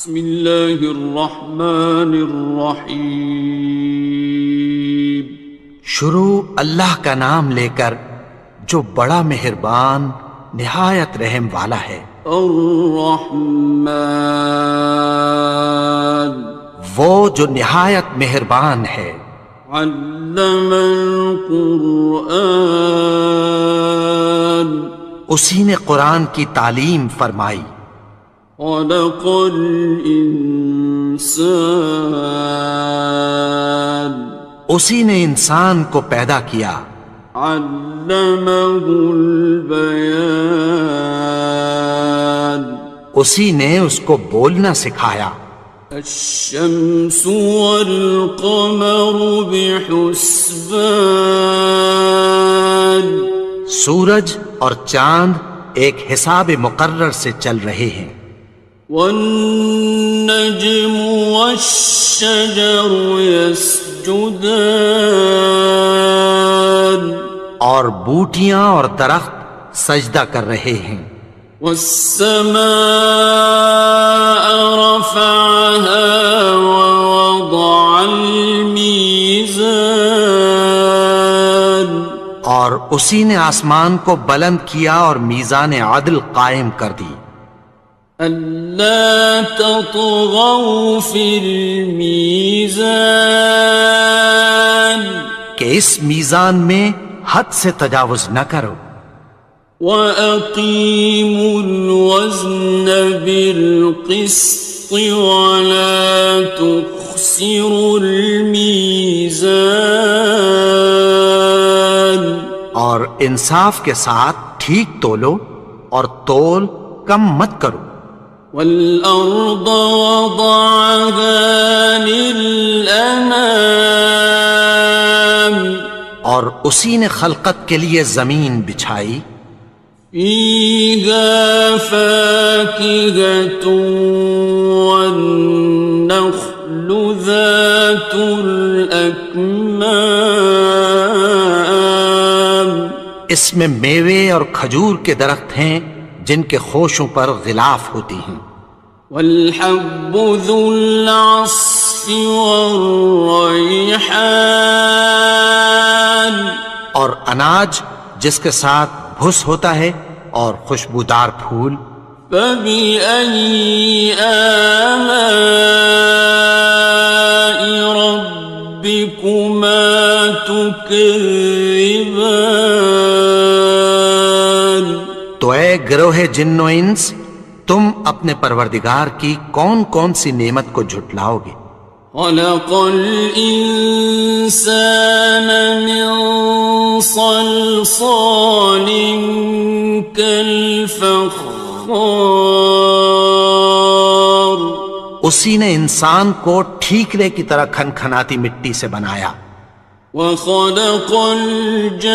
بسم اللہ الرحمن الرحیم۔ شروع اللہ کا نام لے کر جو بڑا مہربان نہایت رحم والا ہے۔ الرحمن، وہ جو نہایت مہربان ہے۔ علم القرآن، اسی نے قرآن کی تعلیم فرمائی۔ خلق الانسان، اسی نے انسان کو پیدا کیا۔ علمہ البیان، اسی نے اس کو بولنا سکھایا۔ الشمس والقمر بحسبان، سورج اور چاند ایک حساب مقرر سے چل رہے ہیں۔ والنجم والشجر يسجدان، اور بوٹیاں اور درخت سجدہ کر رہے ہیں۔ والسماء رفعها ووضع الميزان، اور اسی نے آسمان کو بلند کیا اور میزان عدل قائم کر دی۔ ألا تطغوا في الميزان، کہ اس میزان میں حد سے تجاوز نہ کرو۔ وَأَقِيمُوا الْوَزْنَ بِالْقِسْطِ وَلَا تُخْسِرُوا الْمِيزَانَ، اور انصاف کے ساتھ ٹھیک تولو اور تول کم مت کرو۔ وَالْأَرْضَ وَضَعَهَا لِلْأَنَامِ، اور اسی نے خلقت کے لیے زمین بچھائی۔ فِيهَا فَاكِهَةٌ وَالنَّخْلُ ذَاتُ الْأَكْمَامِ، اس میں میوے اور کھجور کے درخت ہیں جن کے خوشوں پر غلاف ہوتی ہیں۔ وَالْحَبُّ ذُو الْعَصْفِ وَالرَّيْحَانِ، اور اناج جس کے ساتھ بھس ہوتا ہے اور خوشبودار پھول۔ فَبِأَيِّ آلَاءِ رَبِّكُمَا تُكَذِّبَانِ، تو اے گروہ جن و انس، تم اپنے پروردگار کی کون کون سی نعمت کو جھٹلاؤ گے؟ خَلَقَ الْإِنسَانَ مِنْ صَلْصَالٍ كَالْفَخَّارِ، اسی نے انسان کو ٹھیکرے کی طرح کھنکھناتی مٹی سے بنایا۔ وَخَلَقَ الْجَانَّ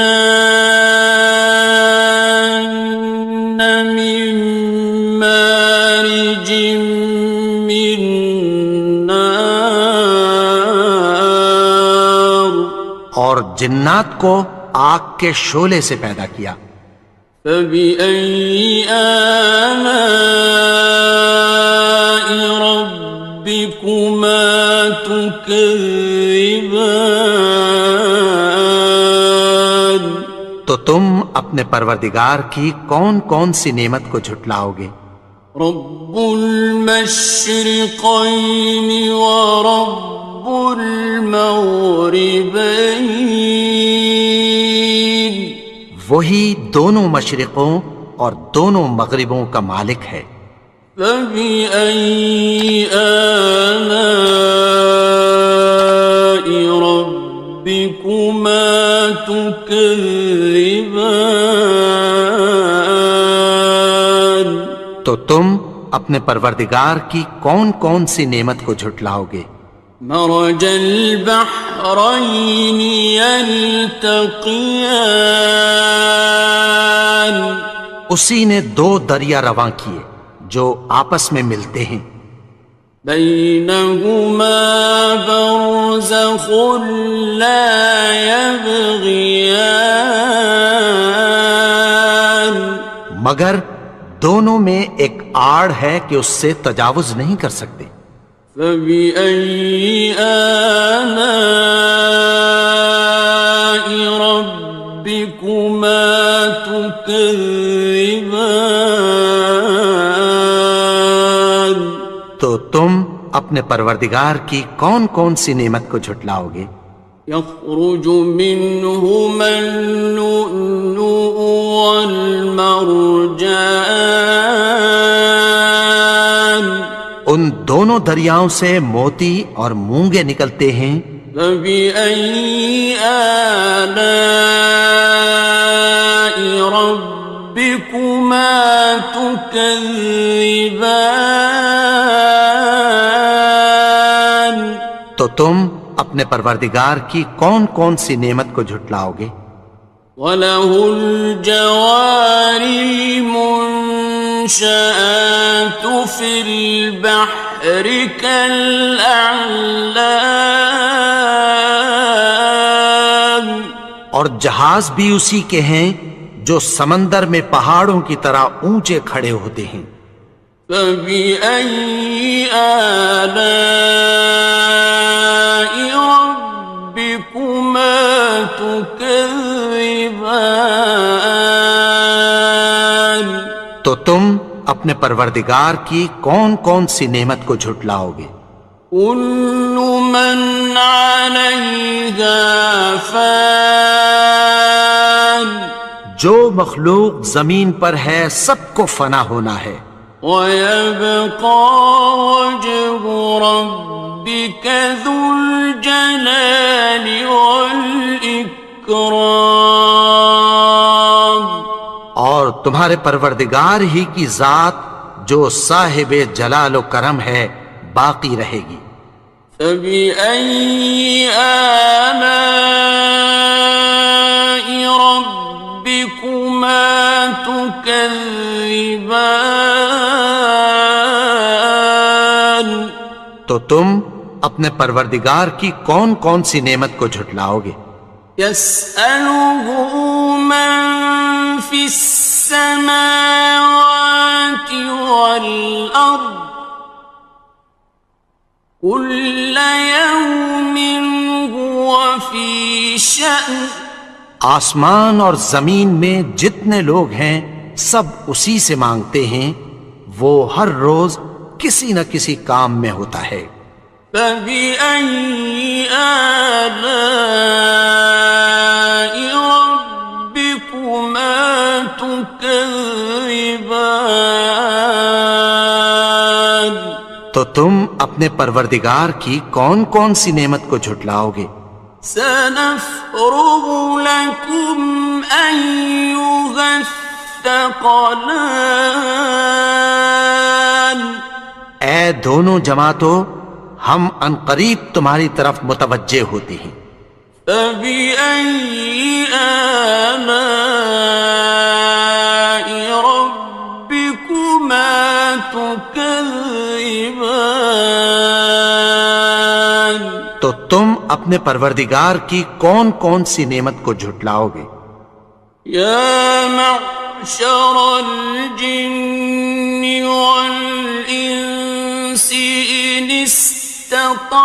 مِن مَّارِجٍ مِّن نَّارٍ، اور جنات کو آگ کے شعلے سے پیدا کیا۔ فَبِأَيِّ آلَاءِ رَبِّكُمَا تُكَذِّبَانِ، تو تم اپنے پروردگار کی کون کون سی نعمت کو جھٹلاؤ گے؟ رب المشرقین ورب المغربین، وہی دونوں مشرقوں اور دونوں مغربوں کا مالک ہے۔ فَبِأَيِّ آلَاءِ رَبِّكُمَا تُكَذِّبَانِ، تو تم اپنے پروردگار کی کون کون سی نعمت کو جھٹلاؤ گے؟ مرج البحرین یلتقیان، اسی نے دو دریا رواں کیے جو آپس میں ملتے ہیں۔ بینہما برزخ لا یبغیان، مگر دونوں میں ایک آڑ ہے کہ اس سے تجاوز نہیں کر سکتے۔ فبأي آلاء ربكما تكذبان؟ تو تم اپنے پروردگار کی کون کون سی نعمت کو جھٹلاؤ گے؟ يخرج منهما اللؤلؤ والمرجان، ان دونوں دریاؤں سے موتی اور مونگے نکلتے ہیں۔ فبأي آلاء ربكما تكذبان؟ تو تم اپنے پروردگار کی کون کون سی نعمت کو جھٹلاؤ گے؟ وَلَهُ الْجَوَارِ الْمُنشَآتُ فِي الْبَحْرِ كَالْأَعْلَامِ، اور جہاز بھی اسی کے ہیں جو سمندر میں پہاڑوں کی طرح اونچے کھڑے ہوتے ہیں۔ فَبِأَيِّ آلَاءِ رَبِّكُمَا تُكَذِّبَانِ؟ تو تم اپنے پروردگار کی کون کون سی نعمت کو جھٹلاؤ گے؟ كُلُّ مَنْ عَلَيْهَا فَانٍ، جو مخلوق زمین پر ہے سب کو فنا ہونا ہے۔ وَيَبْقَى وَجْهُ رَبِّكَ ذُو الْجَلَالِ وَالْإِكْرَامِ، اور تمہارے پروردگار ہی کی ذات جو صاحب جلال و کرم ہے باقی رہے گی۔ فَبِأَيِّ آلَاءِ رَبِّكُمَا تُكَذِّبَانِ؟ تو تم اپنے پروردگار کی کون کون سی نعمت کو جھٹلاؤ گے؟ يَسْأَلُهُ مَن فِي السَّمَاوَاتِ وَالْأَرْضِ كُلَّ يَوْمٍ هُوَ فِي شَأْنٍ، آسمان اور زمین میں جتنے لوگ ہیں سب اسی سے مانگتے ہیں، وہ ہر روز کسی نہ کسی کام میں ہوتا ہے۔ فَبِأَيِّ آلَاءِ رَبِّكُمَا تُكَذِّبَانِ؟ تو تم اپنے پروردگار کی کون کون سی نعمت کو جھٹلاؤ گے؟ سَنَفْرُغُ لَكُمْ أَيُّهَ الثَّقَلَانِ، اے دونوں جماعتوں، ہم عنقریب تمہاری طرف متوجہ ہوتے ہیں۔ فَبِأَيِّ آلَاءِ رَبِّكُمَا تُكَذِّبَانِ؟ تو تم اپنے پروردگار کی کون کون سی نعمت کو جھٹلاؤ گے؟ يَا مَعْشَرَ الْجِنِّ وَالْإِنسِ إِنِ اسْتَطَعْتُمْ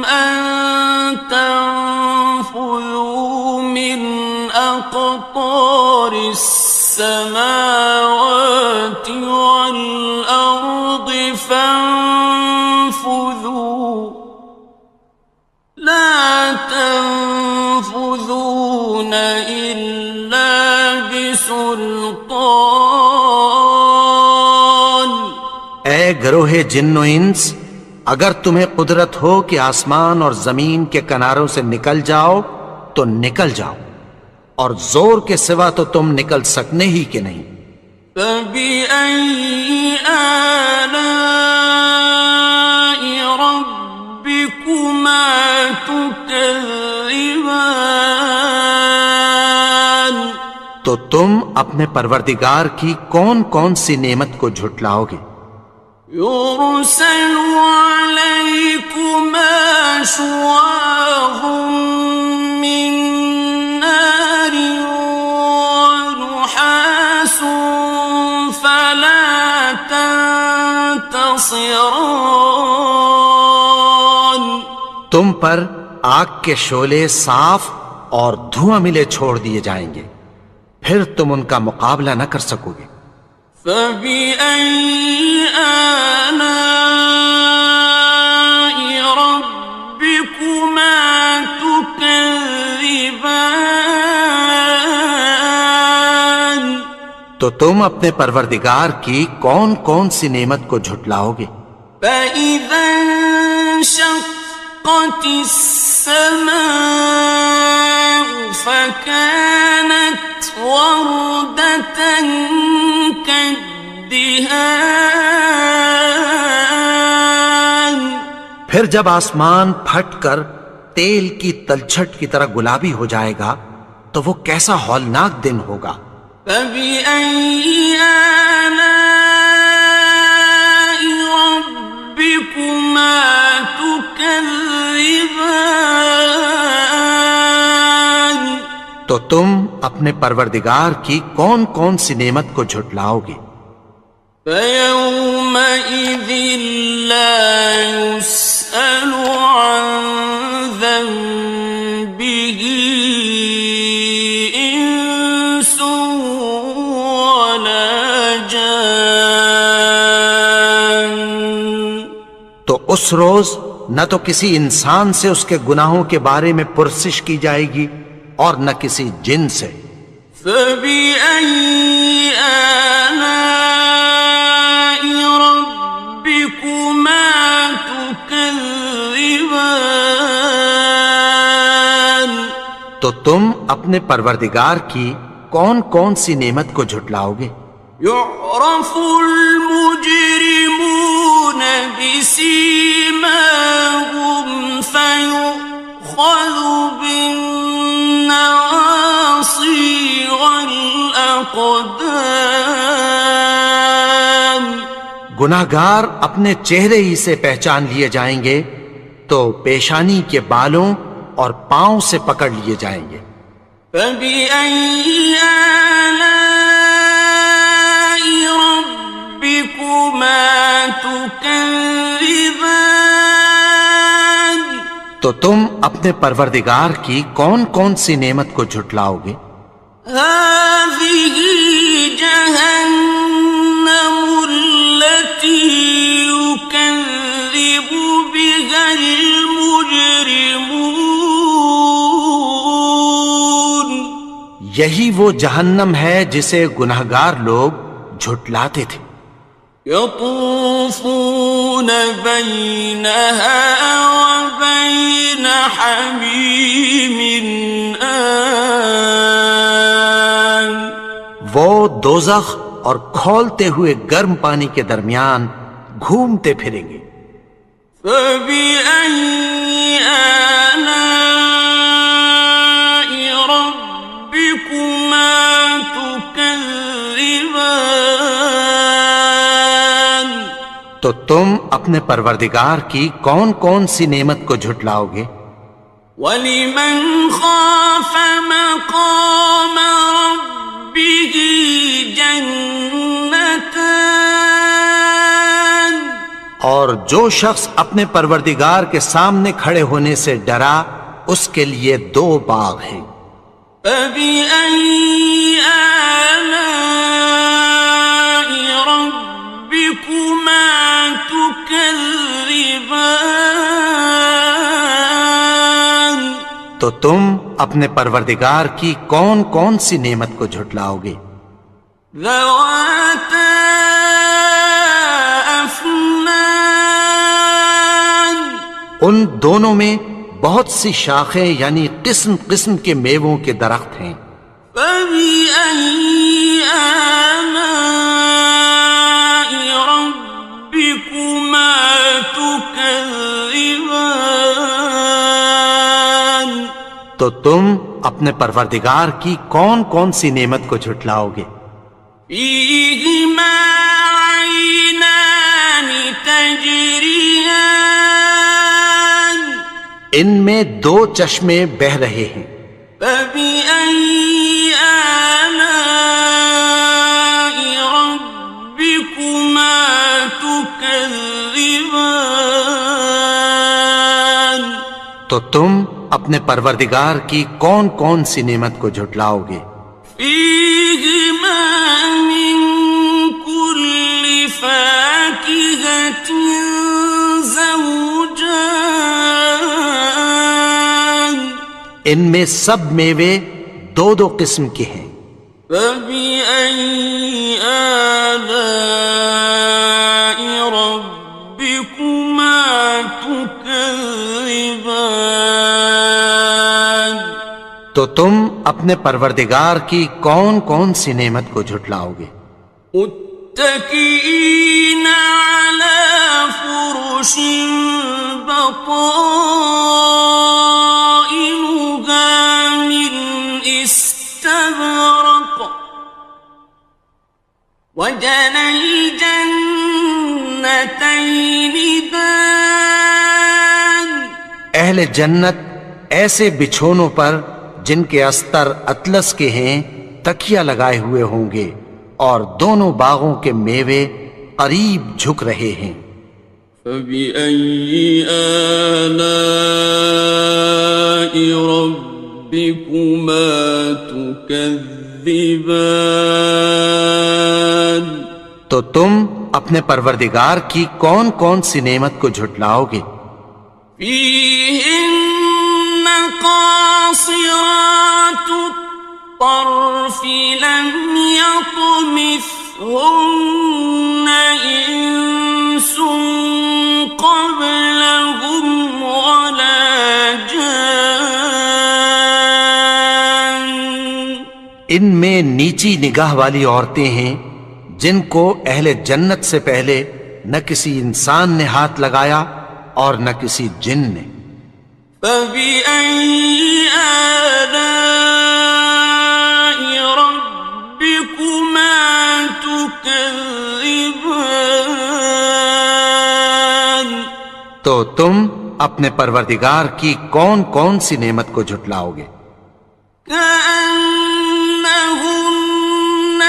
أَن تَنفُذُوا مِنْ أَقْطَارِ السَّمَاوَاتِ وَالْأَرْضِ فَانفُذُوا لَا تَنفُذُونَ إِلَّا بِسُلْطَانٍ۔ اے گروہ جن و انس، اگر تمہیں قدرت ہو کہ آسمان اور زمین کے کناروں سے نکل جاؤ تو نکل جاؤ، اور زور کے سوا تو تم نکل سکنے ہی کہ نہیں۔ فَبِأَيِّ آلَاءِ رَبِّكُمَا تُكَذِّبَانِ؟ تو تم اپنے پروردگار کی کون کون سی نعمت کو جھٹلاؤ گے؟ يُرْسَلُ عَلَيْكُمَا شُوَاظٌ مِّن نَّارٍ وَنُحَاسٌ فَلَا ينتصران تم پر آگ کے شعلے صاف اور دھواں ملے چھوڑ دیے جائیں گے، پھر تم ان کا مقابلہ نہ کر سکو گے۔ فبأي آلاء ربكما تكذبان تو تم اپنے پروردگار کی کون کون سی نعمت کو جھٹلاؤ گے؟ فإذا انشقت السماء فكانت وردة كالدهان پھر جب آسمان پھٹ کر تیل کی تلچھٹ کی طرح گلابی ہو جائے گا تو وہ کیسا ہولناک دن ہوگا۔ فبأي آلاء ربكما تكذبان تو تم اپنے پروردگار کی کون کون سی نعمت کو جھٹلاؤ گے؟ فيومئذ لا يسأل عن ذنبه إنس ولا جان تو اس روز نہ تو کسی انسان سے اس کے گناہوں کے بارے میں پرسش کی جائے گی اور نہ کسی جن سے۔ فبأي آلاء ربكما تكذبان تو تم اپنے پروردگار کی کون کون سی نعمت کو جھٹلاؤ گے؟ يعرف المجرمون بسيماهم فيؤخذ بالنواصي والأقدام گناہگار اپنے چہرے ہی سے پہچان لیے جائیں گے تو پیشانی کے بالوں اور پاؤں سے پکڑ لیے جائیں گے۔ فبأي آلاء ربكما تكذبان تو تم اپنے پروردگار کی کون کون سی نعمت کو جھٹلاؤ گے؟ هذه جهنم التي يكذب بها المجرمون یہی وہ جہنم ہے جسے گناہگار لوگ جھٹلاتے تھے۔ يطوفون بينها وبين حميم آن وہ دوزخ اور کھولتے ہوئے گرم پانی کے درمیان گھومتے پھریں گے۔ فبأي آلاء ربكما تكذبان تو تم اپنے پروردگار کی کون کون سی نعمت کو جھٹلاؤ گے؟ وَلِمَنْ خَافَ مَقَامَ رَبِّهِ جَنَّتَانِ اور جو شخص اپنے پروردگار کے سامنے کھڑے ہونے سے ڈرا اس کے لیے دو باغ ہیں۔ فَبِأَيِّ آلَاءِ رَبِّكُمَا تُكَذِّبَانِ تو تم اپنے پروردگار کی کون کون سی نعمت کو جھٹلاؤ گے؟ ذَوَاتَا أَفْنَانٍ ان دونوں میں بہت سی شاخیں یعنی قسم قسم کے میووں کے درخت ہیں۔ فَبِأَيِّ آلَاءِ رَبِّكُمَا تُكَذِّبَانِ تو تم اپنے پروردگار کی کون کون سی نعمت کو جھٹلاؤ گے؟ فِيهِمَا عَيْنَانِ تَجْرِيَانِ ان میں دو چشمے بہہ رہے ہیں۔ فَبِأَيِّ آلَاءِ رَبِّكُمَا تُكَذِّبَانِ تو تم اپنے پروردگار کی کون کون سی نعمت کو جھٹلاؤ گے؟ فیہما من کل فاکہۃ زوجان، ان میں سب میوے دو دو قسم کے ہیں۔ فبأي آلاء ربكما تكذبان، تو تم اپنے پروردگار کی کون کون سی نعمت کو جھٹلاؤ گے؟ متكئين على فرش بطائنها من استبرق، وجنى الجنتين دان، اہل جنت ایسے بچھونوں پر جن کے استر اطلس کے ہیں تکیہ لگائے ہوئے ہوں گے، اور دونوں باغوں کے میوے قریب جھک رہے ہیں۔ فبأي آلاء ربكما تكذبان، تو تم اپنے پروردگار کی کون کون سی نعمت کو جھٹلاؤ گے؟ فيهن قاصرات الطرف لم يطمثهن إنس قبلهم ولا جان، ان میں نیچی نگاہ والی عورتیں ہیں جن کو اہل جنت سے پہلے نہ کسی انسان نے ہاتھ لگایا اور نہ کسی جن نے۔ فبأي آلاء ربكما تكذبان، تو تم اپنے پروردگار کی کون کون سی نعمت کو جھٹلاؤ گے؟ كأنهن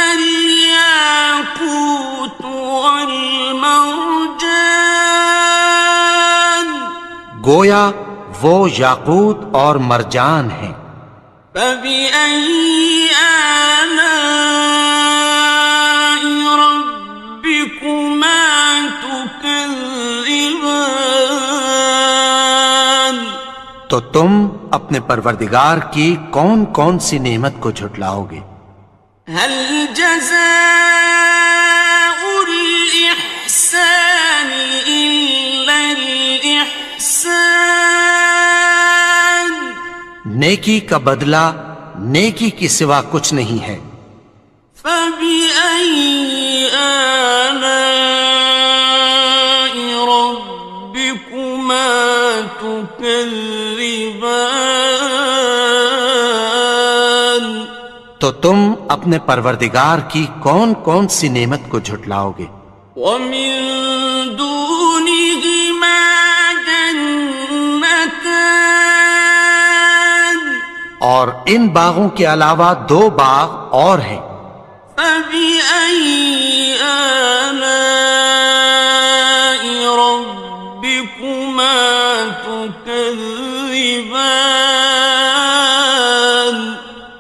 الياقوت والمرجان، گویا وہ یاقوت اور مرجان ہیں۔ فبأي آلاء ربكما تكذبان، تو تم اپنے پروردگار کی کون کون سی نعمت کو جھٹلاؤ گے؟ هل جزاء الإحسان إلا الإحسان، نیکی کا بدلہ نیکی کی سوا کچھ نہیں ہے۔ فبأي آلاء ربكما تكذبان، تو تم اپنے پروردگار کی کون کون سی نعمت کو جھٹلاؤ گے؟ ومن دونهما جنتان، اور ان باغوں کے علاوہ دو باغ اور ہیں۔ فبأي آلاء ربكما تكذبان،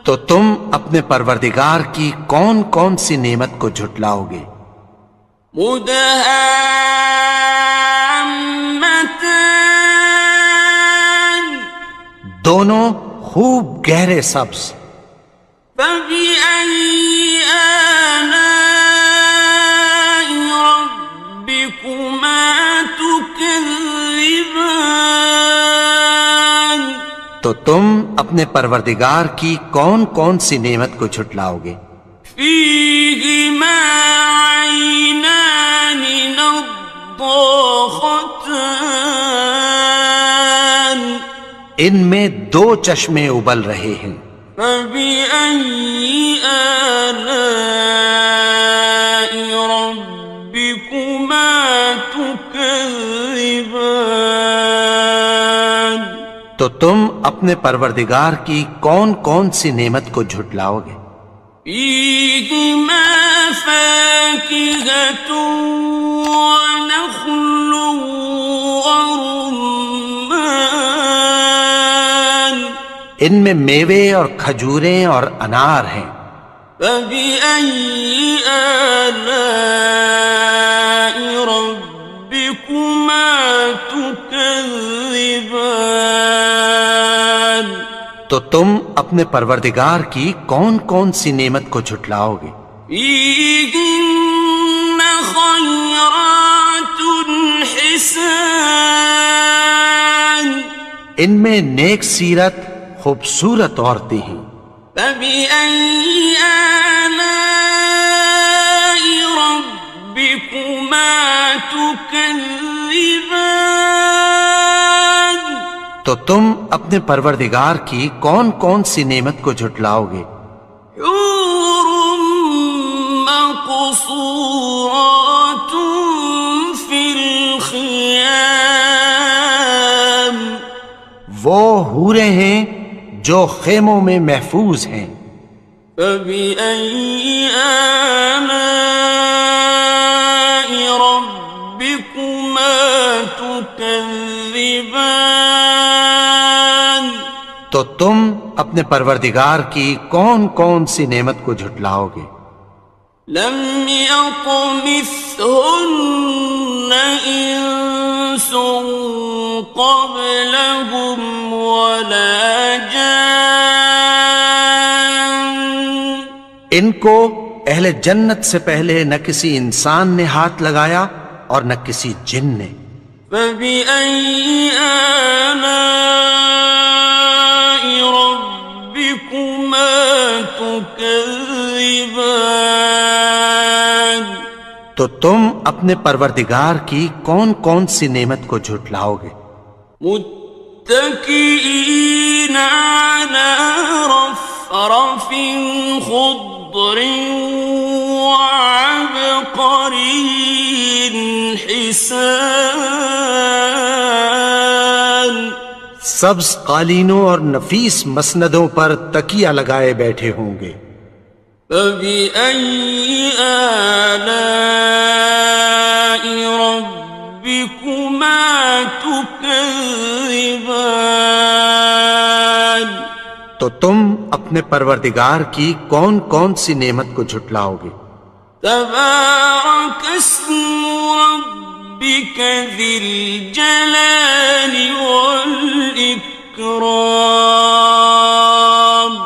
تو تم اپنے پروردگار کی کون کون سی نعمت کو جھٹلاؤ گے؟ مدهامتان، دونوں خوب گہرے سبز۔ فبأي آلاء ربكما تكذبان، تو تم اپنے پروردگار کی کون کون سی نعمت کو جھٹلاؤ گے؟ فيهما عينان نضاختان، ان میں دو چشمے ابل رہے ہیں۔ فبأي آلاء ربكما تكذبان، تو تم اپنے پروردگار کی کون کون سی نعمت کو جھٹلاؤ گے؟ فيهما فاكهة ونخل ورمان، ان میں میوے اور کھجوریں اور انار ہیں۔ فبأي آلاء ربكما تكذبان؟ تو تم اپنے پروردگار کی کون کون سی نعمت کو جھٹلاؤ گے؟ فيهن خيرات حسان، ان میں نیک سیرت خوبصورت عورتیں ہیں۔ فبأي آلاء ربكما تكذبان؟ تو تم اپنے پروردگار کی کون کون سی نعمت کو جھٹلاؤ گے؟ حور مقصورات في الخيام، وہ حوریں ہیں جو خیموں میں محفوظ ہیں۔ فبأي آلاء ربكما تكذبان؟ تو تم اپنے پروردگار کی کون کون سی نعمت کو جھٹلاؤ گے؟ لم يطمثهن إنس قبلهم ولا جان، ان کو اہل جنت سے پہلے نہ کسی انسان نے ہاتھ لگایا اور نہ کسی جن نے۔ فبأي آلاء ربكما تكذبان؟ تو تم اپنے پروردگار کی کون کون سی نعمت کو جھٹلاؤ گے؟ متكئين على رفرف خضر وعبقري حسان، سبز قالینوں اور نفیس مسندوں پر تکیہ لگائے بیٹھے ہوں گے۔ فبأي آلاء ربكما تكذبان؟ تو تم اپنے پروردگار کی کون کون سی نعمت کو جھٹلاؤ گے؟ تبارك اسم ربك ذي الجلال والإكرام۔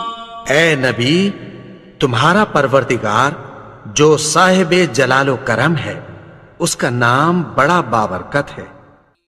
اے نبی، تمہارا پروردگار جو صاحب جلال و کرم ہے، اس کا نام بڑا بابرکت ہے۔